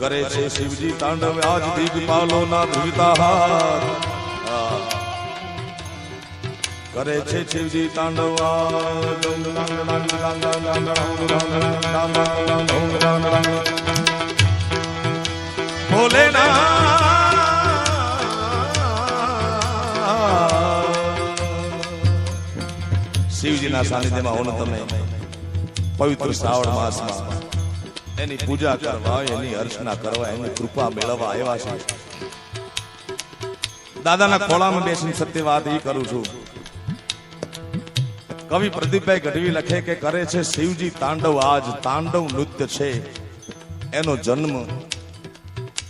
કરે છે શિવજી તાંડવ આજ દીપપાલો ના ધ્રુવિતા હાથ કરે છે શિવજી તાંડવ શિવજીના સાનિધ્યમાં હોનો તમે પવિત્ર શ્રાવણ માસમાં એની પૂજા કરવા, એની અર્ચના કરવા, એની કૃપા મેળવવા આવ્યા છે. દાદાના ખોળામાં બેસીને સત્ય વાત એ કરું છું. કવિ પ્રદીપભાઈ ગઢવી લખે કે કરે છે શિવજી તાંડવ આજ. તાંડવ નૃત્ય છે એનો જન્મ.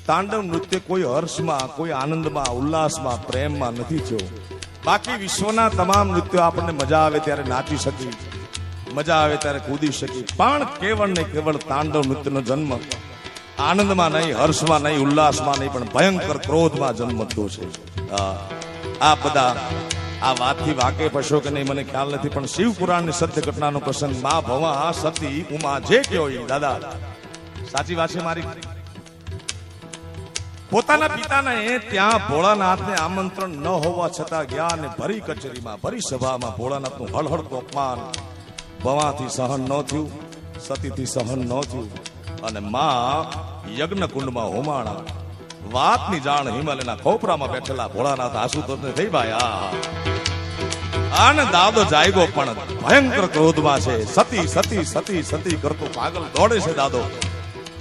તાંડવ નૃત્ય કોઈ હર્ષમાં, કોઈ આનંદમાં, ઉલ્લાસમાં, પ્રેમમાં નથી થયો. બાકી વિશ્વના તમામ નૃત્યો આપણને મજા આવે ત્યારે નાચી શકી, મજા આવે ત્યારે કૂદી શકી, પણ કેવળ ને કેવળ તાંડવ નૃત્યનો જન્મ આનંદમાં નહીં, હર્ષમાં નહીં, ઉલ્લાસમાં નહીં, પણ ભયંકર ક્રોધમાં જન્મ થયો છે. આ બધા આ વાતથી વાકેફ હશો કે નહીં મને ખ્યાલ નથી, પણ શિવ પુરાણની સત્ય ઘટનાનો પ્રસંગ. મા ભવા સતી ઉમા જે કયો દાદા સાચી વાત છે મારી. પોતાના પિતાને ત્યાં ભોળાનાથને આમંત્રણ ન હોવા છતાં ગયા અને ભરી કચેરીમાં, ભરી સભામાં ભોળાનાથનું હળહળતું અપમાન ભવાથી સહન ન થયું, સતીથી સહન ન થયું અને માં યજ્ઞ કુંડમાં હોમાણા. વાતની જાણ હિમાલયના ખોપરામાં બેઠેલા ભોળાનાથ આશુતોષને થઈ ભાઈ. આને દાદો જાયગો પણ ભયંકર ક્રોધમાં છે. સતી સતી સતી સતી કરતો પાગલ દોડે છે દાદો.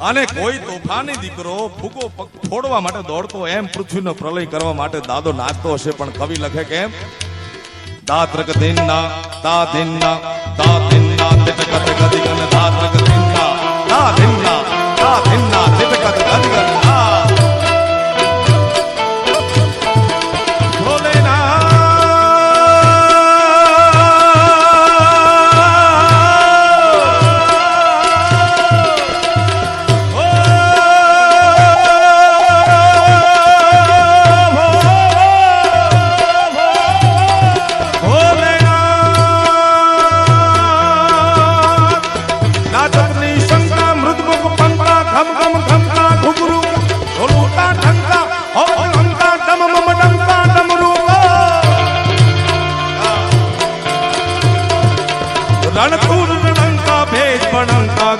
અને કોઈ તોફાની દીકરો ફૂગો ફોડવા માટે દોડતો, એમ પૃથ્વીનો પ્રલય કરવા માટે દાદો નાચતો હશે. પણ કવિ લખે કેમ દાત્રક દિનના તા દિનના તા દિનના તિટકત ગદિગન દાત્રક દિનના તા દિનના તા દિનના તિટકત ગદિગન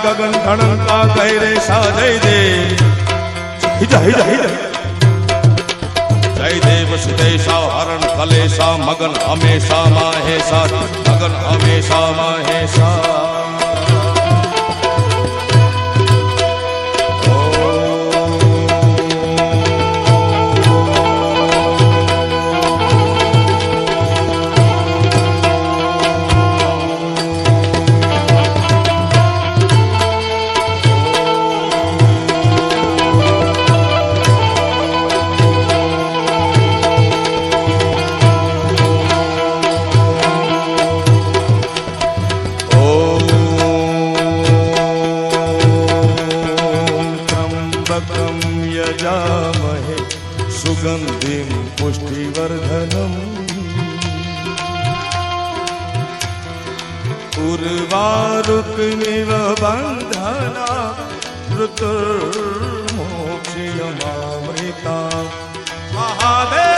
ગગન ધણંકા ગૈરે સા જય દેવ જય જય જય દેવ સુદેશા હરણ કલેશા મગન હમેશા માહેશા મગન હમેશા માહેશા. सुगंधिं पुष्टिवर्धनम् उर्वारुकमिव बन्धना ऋतुर्मोक्षयमामृता महादेव